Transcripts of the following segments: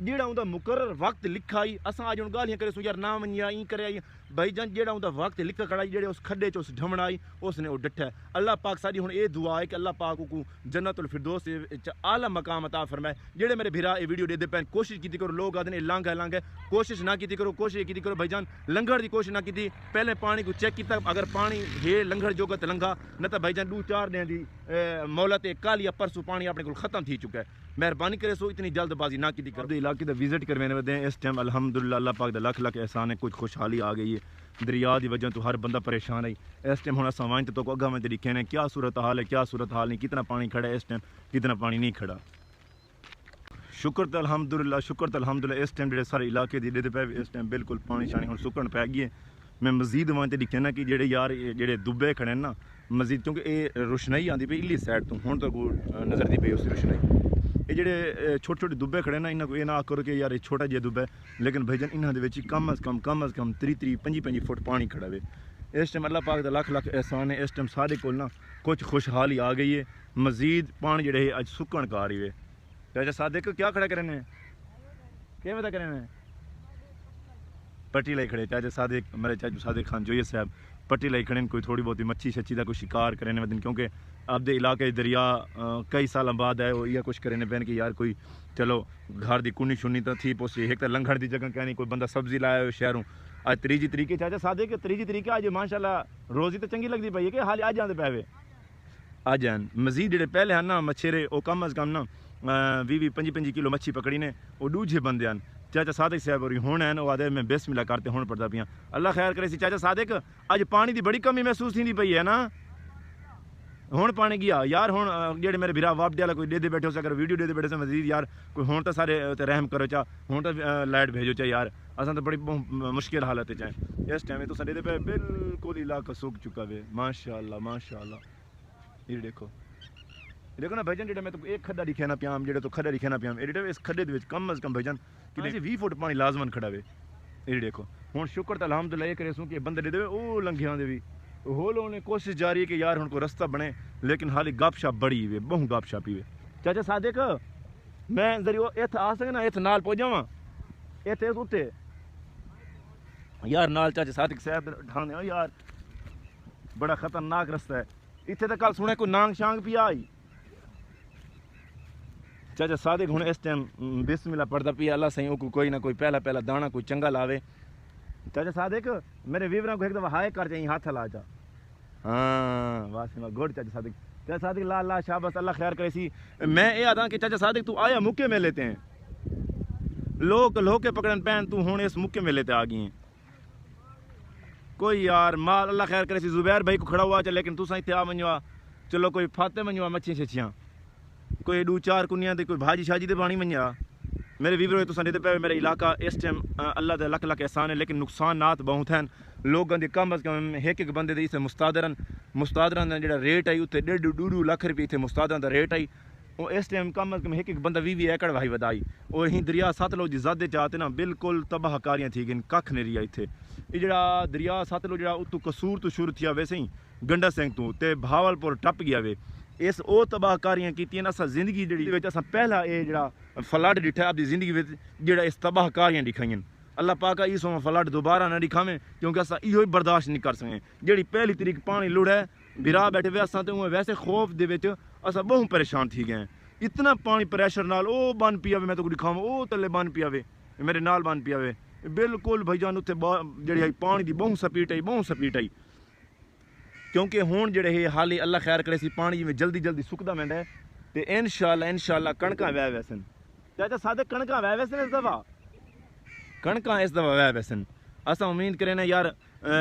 جیڑا اوندا مقرر وقت لکھا ہی اساں اج ہن گالیاں کرے سو یار نہ منیا این کرے بھائی جان جیڑا اوندا وقت لکھا کھڑا جیڑے اس کھڈے چ اس ڈھمنا آئی اس نے او ڈٹھا اللہ پاک ساری ہن اے دعا ہے کہ اللہ پاک کو جنت الفردوس وچ اعلی مقام عطا فرمائے جیڑے میرے بھرا اے ویڈیو دے دے پین کوشش کیتی کرو لوگ آدھے لانگ ہے کوشش نہ کیتی کرو کوشش کیتی کرو بھائی جان لنگھڑ دی کوشش نہ کیتی پہلے پانی کو چیک کیتا اگر پانی ہے لنگھڑ جوگا تے لنگھا نہ تے بھائی جان 2-4 دن دی مہلت کالیا پرسوں پانی اپنے کول ختم تھی چکا ہے مہربانی کرے سو اتنی جلد بازی نہ کیتی کر دے علاقے دا وزٹ کرنے ودے اس ٹائم الحمدللہ اللہ پاک دا لکھ لکھ احسان ہے کچھ خوشحالی آ گئی ہے دریا دی وجہ تو ہر بندہ پریشان ہے اس ٹائم ہن اساں وائن تو اگا میں تیری کہنے کیا صورتحال ہے کیا صورتحال نہیں کتنا پانی کھڑا ہے اس ٹائم کتنا پانی نہیں کھڑا شکر تے الحمدللہ اس ٹائم جڑے سارے علاقے دی دے پے اس ٹائم بالکل پانی شانی ہن سکن پے گئی ہے میں مزید وائن تے کہنا کہ جڑے یار جڑے دبے کھڑے نا مزید کیونکہ اے روشنائی آندی پئی الی سائڈ تو ہن تو نظر دی پئی اس روشنائی یہ جڑے چھوٹے چھوٹے دبے کھڑے نا انہاں کو یہ نہ کرو کہ یار یہ چھوٹا جہا دبا ہے لیکن بھائی جان انہاں دے وچ کم از کم 30-35 فٹ پانی کھڑا ہوئے اس ٹائم اللہ پاک دا لکھ لکھ احسان ہے اس ٹائم سارے کول نا کچھ خوشحالی آ گئی ہے مزید پانی جڑے اج سکن کا رہی ہے چاچا صادق کیا کھڑا کرنے کیویں دا کرنے پٹی لے کھڑے چاچا صادق میرے چاچو صادق خان جوئی صاحب پٹی لے کھڑے کوئی تھوڑی بہت مچھی شچی دا کوئی شکار کرنے ودن کیونکہ اب دے علاقے دریا کئی سال بعد ہے وہ یہ کچھ کرنے پین کہ یار کوئی چلو گھر دی کنی شنی تو تھی پوسی ایک تو لنگھڑ دی جگہ کہنی کوئی بندہ سبزی لایا ہو شہروں اج تریجی طریقے چاچا صادق تریجی طریقے اج ماشاءاللہ روزی تو چنگی لگتی پئی ہے کہ حال اج آندے پے اج ہیں مزید جڑے پہلے ہیں نا مچھیرے وہ کم از کم نا 20-25 کلو مچھی پکڑی نے وہ دوجے بندے ہیں چاچا صادق صاحب اور ہون ہیں وہ آدھے میں بسم اللہ کرتے ہون پڑتا پیاں اللہ خیر کرے سی چاچا صادق اج پانی دی بڑی کمی محسوس تھی پئی ہے نا ہون پانی گیا یار ہون جڑے میرے بھرا واپ والا کوئی دے بیٹھے ہو اگر ویڈیو دے بیٹھے سے مزید یار کوئی ہون تو سارے رحم کرو چا ہون تو لائٹ بھیجو چا یار اساں تو بڑی مشکل حالت چاہیں اس ٹائم تو سارے دے پہ بالکل علاقہ سوکھ چکا ہے ماشاءاللہ یہ دیکھو نا بھائی جان جڑا میں تو ایک کھڈا دکھانا پیام جڑا تو کھڈا دکھانا پیام ایڈے اس کھڈے دے وچ کم از کم بھائی جان کہ 20 فٹ پانی لازمن کھڑا وے یہ دیکھو ہن شکر تے الحمدللہ یہ کرے سوں کہ بندے دے او لنگھیاں دے وی ہولوں نے کوشش جاری ہے کہ یار ہن کو رستہ بنے لیکن حالی گپ شپ بڑی وے بہوں گپ شپ ہی وے چاچا صادق میں ذریعہ ایتھ آ سکنا ایتھ نال پہنچ جاواں ایتھ اوتے یار نال چاچا صادق صاحب ڈھانے یار بڑا خطرناک رستہ ہے ایتھے تے کل سنے کوئی نانگ شانگ پی آئی چاچا صادق ہن اس ٹائم بسم اللہ پڑھدا پیا اللہ سائیں کو کوئی نہ کوئی پہلا دانا کوئی چنگا لاوے چاچا صادق میرے ویوراں کو ایک دفعہ ہائے کر جائیں ہاتھ لا جا ہاں واسمہ گڈ چاچا صادق لا شاباش اللہ خیر کرے سی میں اے آدھا کہ چاچا صادق تو آیا موقع میں لیتے ہیں لوگ کے پکڑن پین تو ہن اس موقع میں لیتے آ گئی ہیں کوئی یار مال اللہ خیر کرے سی زبیر بھائی کو کھڑا ہوا چا لیکن تو سائیں تے آ منجوا چلو کوئی فاتح منجوا مچھیاں شچیاں کوئی 2-4 کنیاں تے کوئی بھاجی شاجی تے پانی منجا میرے ویور تو سن دے پے میرے علاقہ اس ٹائم اللہ دے لکھ لکھ احسان ہے لیکن نقصانات بہت ہیں لوگاں دے کم از کم ایک بندے دے اسے مستادرن دا جڑا ریٹ ہے اوتے 1.5 لاکھ روپے تے مستادرن دا ریٹ ہے وہ اس ٹائم کم از کم ایک بندہ 20 ایکڑ واہی ودائی وہ ہی دریا ستلج دی زادے چاہتے نا بالکل تباہ کاریاں تھی گن کھ نہیں رہی ایتھے یہ جڑا دریا ستلج جڑا اتو قصور تو شروع تھیا ویسے ہی گنڈا سنگھ تو تے بہاولپور ٹپ گیا وے اس او تباہ کاریاں کیتیاں اساں زندگی جڑی وچ اساں پہلا اے جڑا فلڈ ڈٹھا اپنی زندگی وچ جڑا اس تباہ کاریاں دکھائیں اللہ پاک اس فلڈ دوبارہ نہ دکھاویں کیونکہ اساں ایہی برداشت نہیں کر سکیں جڑی پہلی طریق پانی لڑا ہے بھرا بیٹھے ہوئے اساں تے ویسے خوف دے وچ اساں بہت پریشان تھی گئے اتنا پانی پریشر نال او بن پیا میں تو دکھاواں او تلے بن پیا وے میرے نال بن پیا وے بالکل بھائی جان اتنے جڑی پانی دی بہت سپیٹ آئی کیونکہ ہون جڑے ہے حالی اللہ خیر کرے سی پانی میں جلدی سکدا ویندا ہے تے انشاءاللہ کਣکاں وے ویسن چاچا صادق کਣکاں وے ویسن اس دفعہ وے ویسن اساں امید کرے نا یار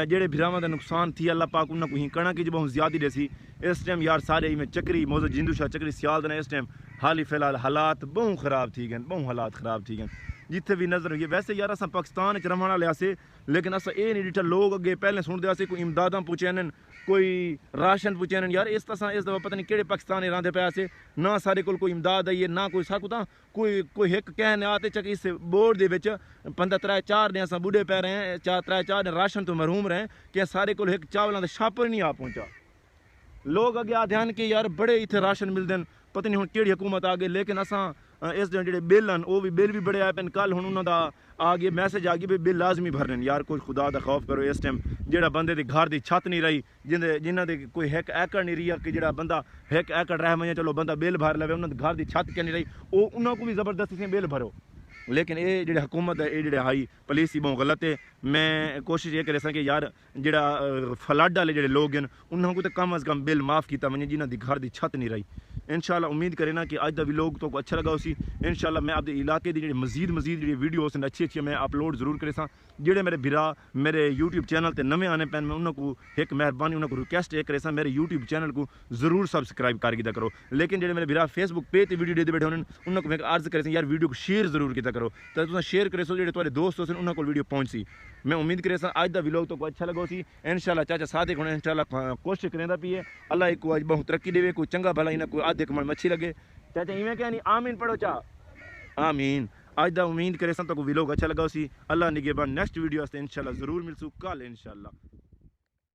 جڑے بھراواں دا نقصان تھی اللہ پاک انہاں کو ہی کڑاں کی بہت زیادہ دے سی اس ٹائم یار سارے میں چکری موضوع جندو شاہ چکری سیال دے اس ٹائم حالی فی الحال حالات بہت خراب تھی گئے جتھے بھی نظر ہوئی ویسے یار اساں پاکستان وچ رہن والے آسے لیکن اساں اے نہیں ڈٹھا لوگ اگے پہلے سن دے آسے کوئی امداداں پوچھین کوئی راشن پوچھین یار اس دفعہ پتہ نہیں کہڑے پاکستانی راندے پے آسے نہ سارے کول کوئی امداد آئی ہے نہ کوئی ساکو تاں کوئی ایک کہنے آتے چک اس بورڈ دے وچ 15-4 دن اساں بوڑھے پے رہے ہیں 4 دن راشن تو محروم رہے کہ سارے کول ایک چاولاں دا شاپر نہیں آ پہنچا لوگ اگے آ دھیان کہ یار بڑے ایتھے راشن ملدن پتہ نہیں ہن کیڑی حکومت آ گئی لیکن اساں اس دن جڑے بل ہیں وہ بھی بل بھی بڑے آئے پن کل ہن انہاں دا آ گیا میسج آ گیا بھی بل لازمی بھرنے یار کوئی خدا دا خوف کرو اس ٹائم جڑا بندے دے گھر دی چھت نہیں رہی جنہاں دے کوئی ایک ایکڑ نہیں رہی کہ جڑا بندہ ایک ایکڑ رہ میں چلو بندہ بل بھر لے انہاں دے گھر دی چھت کیا نہیں رہی وہ انہاں کو بھی زبردستی سے بل بھرو لیکن یہ جڑے حکومت ہے یہ جڑے ہائی پولیس بہت غلط ہے میں کوشش یہ کرے سا کہ یار جڑا فلڈ والے جڑے لوگ ہیں انہوں کو تو کم از کم بل معاف کیتا ونجے جنہاں دی گھر دی چھت نہیں رہی انشاءاللہ امید کرے نا کہ اج دا ویلوگ تو اچھا لگا اسی انشاءاللہ میں آپ دے علاقے دی جڑی مزید جڑی ویڈیوز ہیں اچھی میں اپلوڈ ضرور کرے سا جڑے میرے بھرا میرے یوٹیوب چینل تے نویں آنے پین میں انہوں کو ایک مہربانی انہوں کو ریکویسٹ یہ کرے سا میرے یوٹیوب چینل کو ضرور سبسکرائب کر کے کرو لیکن جڑے میرے بھرا فیس بک پہ تے ویڈیو دے بیٹھے ہونے انہوں کو میں عرض کرے سا یار ویڈیو کو شیئر ضرور کیتا کرو تو تساں شیئر کرے سو جڑے تواڈے دوست ہو سن انہوں کو ویڈیو پہنچ سی میں امید کرے سا اج دا ویلوگ تو اچھا لگا سی انشاءاللہ چاچا صادق ہونے انشاءاللہ کوشش کریندا پی ہے اللہ ایک کو اج بہت ترقی دے کوئی چنگا بھلا انہاں کوئی آدھے کمل مچھی لگے چاچا ایویں کہ نہیں آمین پڑھو چا آمین اج دا امید کرے سا تو ویلوگ اچھا لگا سی اللہ نگہبان نیکسٹ ویڈیو واسطے انشاءاللہ ضرور ملسو کل انشاءاللہ